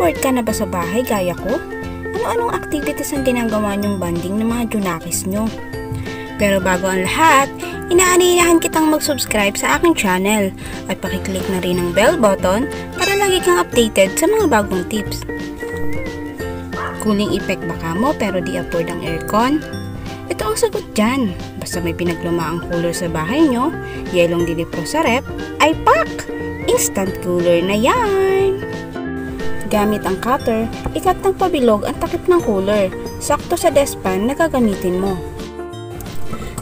Bored ka na ba sa bahay gaya ko? Ano-anong activities ang ginagawa niyong banding ng mga Junakis nyo? Pero bago ang lahat, inaanyayahan kitang mag-subscribe sa aking channel at pakiclick na rin ang bell button para lagi kang updated sa mga bagong tips. Cooling effect ba kamo pero di afford ang aircon? Ito ang sagot dyan. Basta may pinaglumaang cooler sa bahay nyo, yelong dilipro sa rep, ay pak! Instant cooler na yan! Gamit ang cutter, ikat ng pabilog ang takip ng cooler, sakto sa dustpan na gagamitin mo.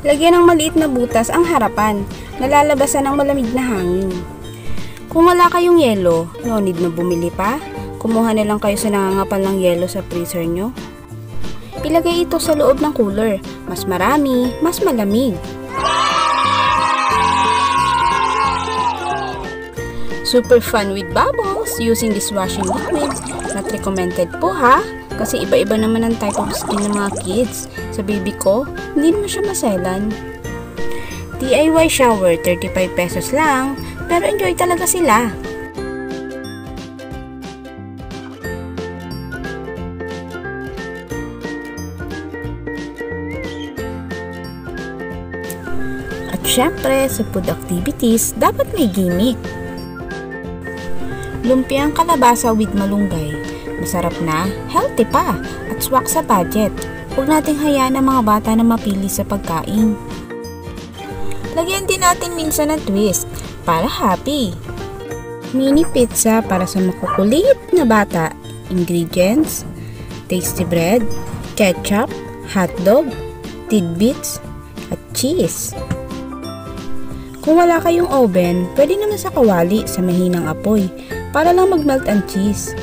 Lagyan ng maliit na butas ang harapan, nalalabasan ng malamig na hangin. Kung wala kayong yelo, no need na bumili pa, kumuha na lang kayo sa nangangapal ng yelo sa freezer nyo. Ilagay ito sa loob ng cooler, mas marami, mas malamig. Super fun with bubbles using dishwashing liquid. Not recommended po ha, kasi iba-iba naman ang type of skin ng mga kids. Sa baby ko, hindi naman siya maselan. DIY shower, 35 pesos lang, pero enjoy talaga sila. At syempre, sa food activities, dapat may gimmick. Lumpiang kalabasa with malunggay. Masarap na, healthy pa, at swak sa budget. Huwag nating hayaan ang mga bata na mapili sa pagkain. Lagyan din natin minsan ng twist para happy. Mini pizza para sa makukulit na bata. Ingredients: tasty bread, ketchup, hotdog, tidbits, at cheese. Kung wala kayong oven, pwede naman sa kawali sa mahinang apoy para lang mag-melt ang cheese.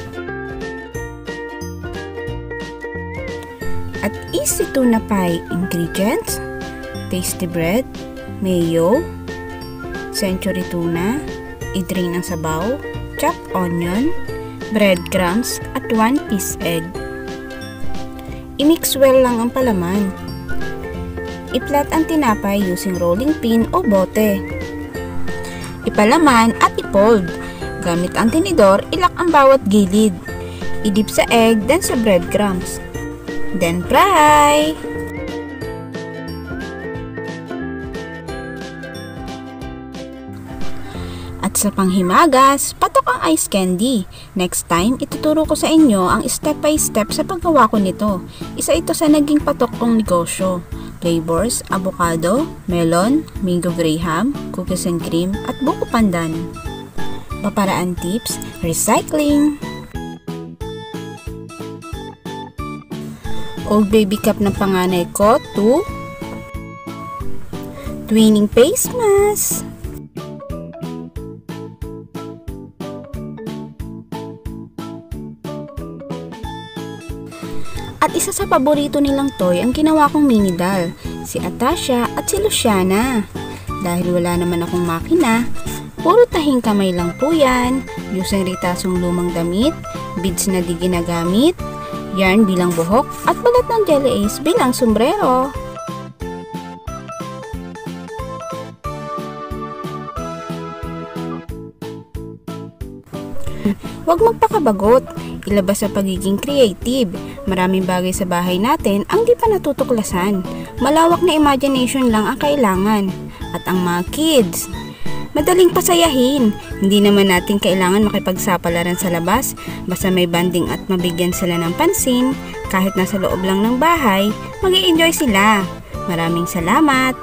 At easy tuna pie ingredients: tasty bread, mayo, century tuna, i-drain ang sabaw, chopped onion, breadcrumbs, at 1 piece egg. I-mix well lang ang palaman. I-flat ang tinapay using rolling pin o bote. Ipalaman at i-fold. Gamit ang tinidor, ilak ang bawat gilid. I-dip sa egg, then sa breadcrumbs. Then fry! At sa panghimagas, patok ang ice candy. Next time, ituturo ko sa inyo ang step by step sa paggawa ko nito. Isa ito sa naging patok kong negosyo. Flavors: avocado, melon, mango graham, cookies and cream, at buko pandan. Paparaan tips: recycling. Old baby cup ng panganay ko, 2. Twinning face mask. At isa sa paborito nilang toy ang ginawa kong mini doll, si Atasha at si Luciana. Dahil wala naman akong makina, puro tahing kamay lang po yan, using ritasong lumang damit, beads na di ginagamit, yarn bilang buhok, at balat ng jelly ace bilang sombrero. Huwag magpakabagot, ilabas sa pagiging creative. Maraming bagay sa bahay natin ang di pa natutuklasan. Malawak na imagination lang ang kailangan. At ang mga kids, madaling pasayahin. Hindi naman natin kailangan makipagsapalaran sa labas. Basta may banding at mabigyan sila ng pansin, kahit nasa loob lang ng bahay, mag-i-enjoy sila. Maraming salamat!